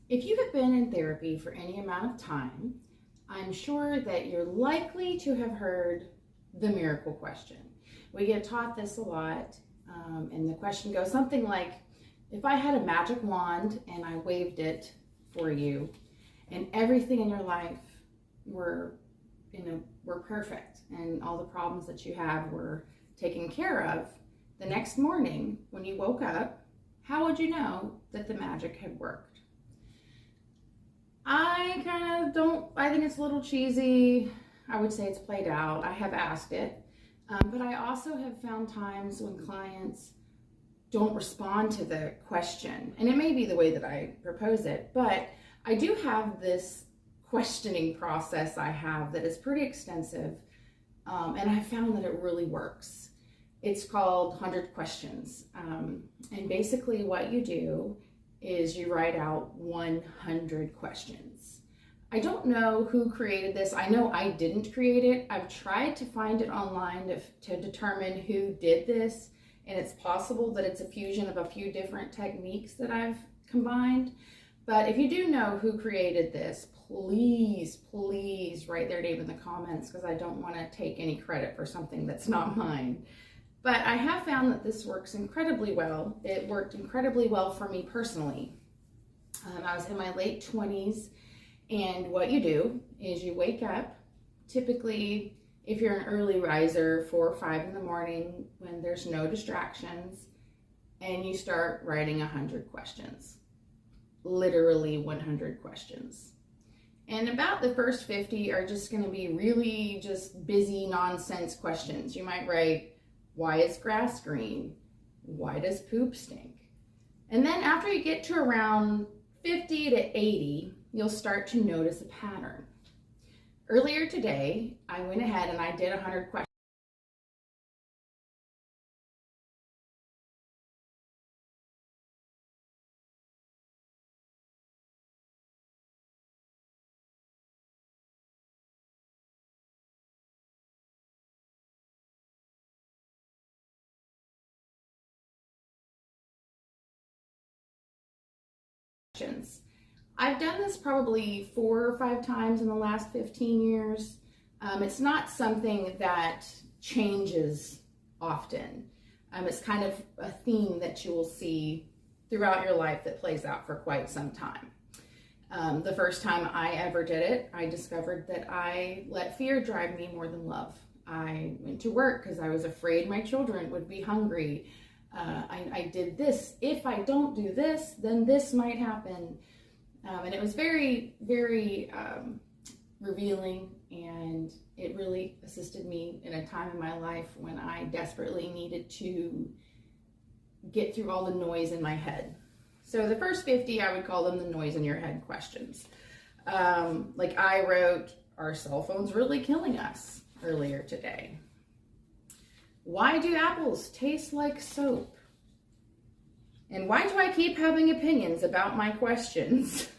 If you have been in therapy for any amount of time, I'm sure that you're likely to have heard the miracle question. We get taught this a lot, and the question goes something like, if I had a magic wand and I waved it for you, and everything in your life were perfect, and all the problems that you have were taken care of, the next morning when you woke up, how would you know that the magic had worked? I think it's a little cheesy. I would say it's played out. I have asked it, but I also have found times when clients don't respond to the question, and it may be the way that I propose it, but I do have this questioning process I have that is pretty extensive, and I found that it really works. It's called 100 questions, and basically what you do is you write out 100 questions. I don't know who created this. I know I didn't create it. I've tried to find it online to determine who did this, and it's possible that it's a fusion of a few different techniques that I've combined. But if you do know who created this, please write their name in the comments, because I don't want to take any credit for something that's not mine. But I have found that this works incredibly well. It worked incredibly well for me personally. I was in my late 20s, and what you do is you wake up, typically if you're an early riser, 4 or 5 in the morning when there's no distractions, and you start writing 100 questions. Literally 100 questions. And about the first 50 are just going to be really just busy nonsense questions. You might write, why is grass green? Why does poop stink? And then after you get to around 50 to 80, you'll start to notice a pattern. Earlier today, I went ahead and I did 100 questions. I've done this probably 4 or 5 times in the last 15 years. It's not something that changes often. It's kind of a theme that you will see throughout your life that plays out for quite some time. The first time I ever did it, I discovered that I let fear drive me more than love. I went to work because I was afraid my children would be hungry. I did this. If I don't do this, then this might happen. And it was very, very revealing, and it really assisted me in a time in my life when I desperately needed to get through all the noise in my head. So the first 50, I would call them the noise in your head questions. Like I wrote, are cell phones really killing us earlier today? Why do apples taste like soap? And why do I keep having opinions about my questions?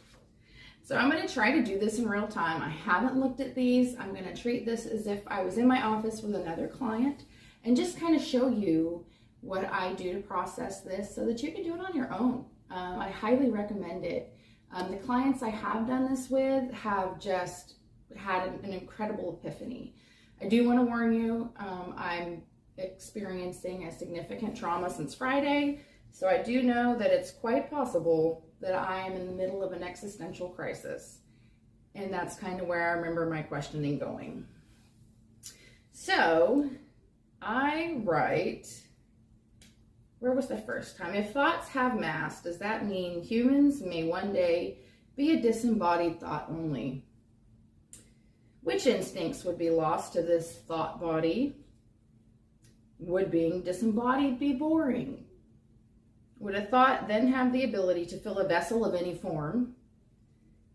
So I'm going to try to do this in real time. I haven't looked at these. I'm going to treat this as if I was in my office with another client and just kind of show you what I do to process this so that you can do it on your own. I highly recommend it. The clients I have done this with have just had an incredible epiphany. I do want to warn you, I'm experiencing a significant trauma since Friday, so I do know that it's quite possible that I am in the middle of an existential crisis, and that's kind of where I remember my questioning going. So I write, where was the first time? If thoughts have mass, does that mean humans may one day be a disembodied thought only? Which instincts would be lost to this thought body? Would being disembodied be boring? Would a thought then have the ability to fill a vessel of any form?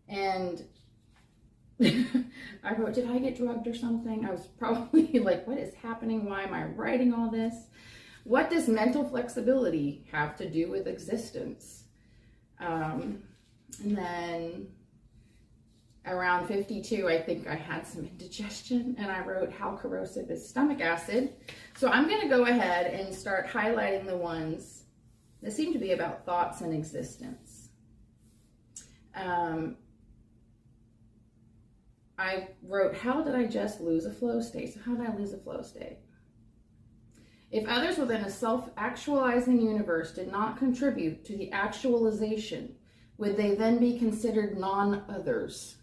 And I wrote, did I get drugged or something? I was probably like, what is happening? Why am I writing all this? What does mental flexibility have to do with existence? And then around 52, I think I had some indigestion, and I wrote, how corrosive is stomach acid? So I'm going to go ahead and start highlighting the ones that seem to be about thoughts and existence. I wrote, how did I just lose a flow state? So how did I lose a flow state? If others within a self-actualizing universe did not contribute to the actualization, would they then be considered non-others?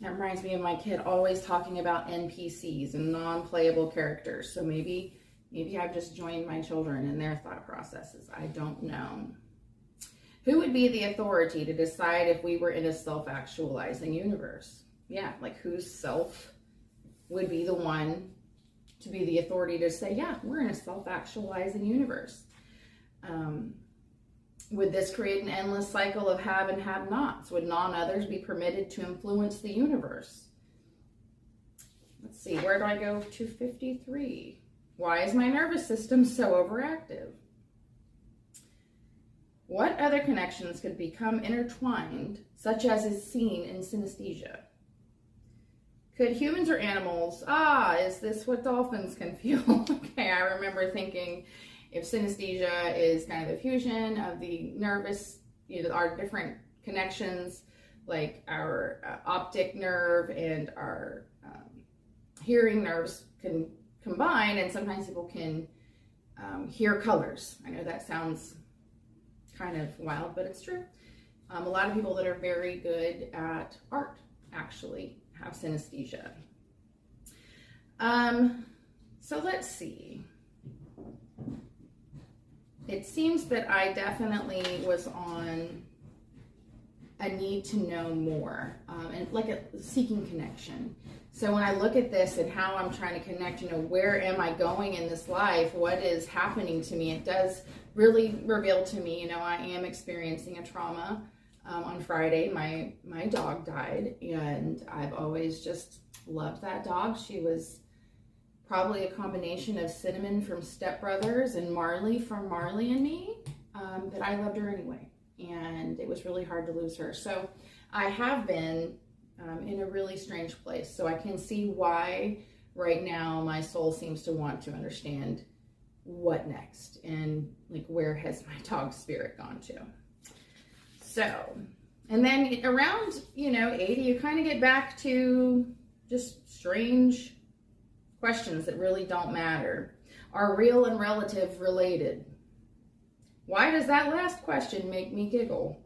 That reminds me of my kid always talking about NPCs and non-playable characters. So maybe I've just joined my children in their thought processes. I don't know. Who would be the authority to decide if we were in a self-actualizing universe? Yeah, like whose self would be the one to be the authority to say, yeah, we're in a self-actualizing universe? Would this create an endless cycle of have and have-nots? Would non-others be permitted to influence the universe? Let's see, where do I go? 253. Why is my nervous system so overactive? What other connections could become intertwined, such as is seen in synesthesia? Could humans or animals, is this what dolphins can feel? Okay, I remember thinking, if synesthesia is kind of the fusion of the nervous, our different connections, like our optic nerve and our hearing nerves can combine, and sometimes people can hear colors. I know that sounds kind of wild, but it's true. A lot of people that are very good at art actually have synesthesia. So let's see. It seems that I definitely was on a need to know more, and like a seeking connection. So when I look at this and how I'm trying to connect, where am I going in this life? What is happening to me? It does really reveal to me, I am experiencing a trauma. On Friday, my dog died, and I've always just loved that dog. She was probably a combination of Cinnamon from Step Brothers and Marley from Marley and Me, but I loved her anyway, and it was really hard to lose her. So I have been in a really strange place. So I can see why right now my soul seems to want to understand what next, and like where has my dog spirit gone to. So, and then around 80, you kind of get back to just strange questions that really don't matter. Are real and relative related? Why does that last question make me giggle?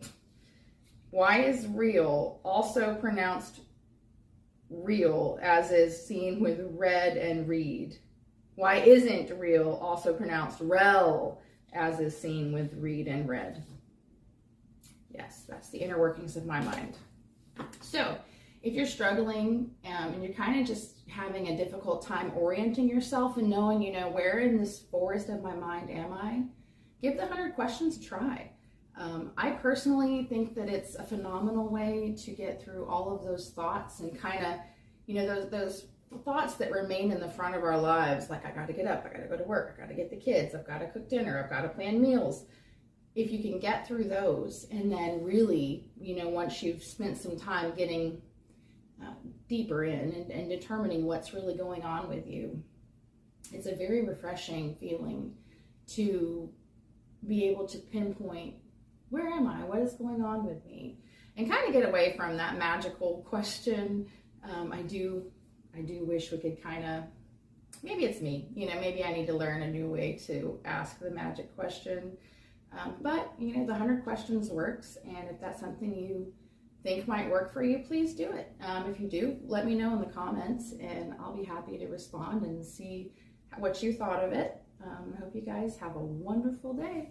Why is real also pronounced real, as is seen with red and read? Why isn't real also pronounced rel, as is seen with read and read? Yes, that's the inner workings of my mind. So if you're struggling and you're kind of just having a difficult time orienting yourself and knowing, where in this forest of my mind am I, give the 100 questions a try. I personally think that it's a phenomenal way to get through all of those thoughts and kind of, those thoughts that remain in the front of our lives, like I got to get up, I got to go to work, I got to get the kids, I've got to cook dinner, I've got to plan meals. If you can get through those, and then really, once you've spent some time getting deeper in and determining what's really going on with you, it's a very refreshing feeling to be able to pinpoint, where am I? What is going on with me? And kind of get away from that magical question. I do wish we could kind of, maybe it's me, maybe I need to learn a new way to ask the magic question. But the 100 questions works, and if that's something you think might work for you, please do it. If you do, let me know in the comments, and I'll be happy to respond and see what you thought of it. I hope you guys have a wonderful day.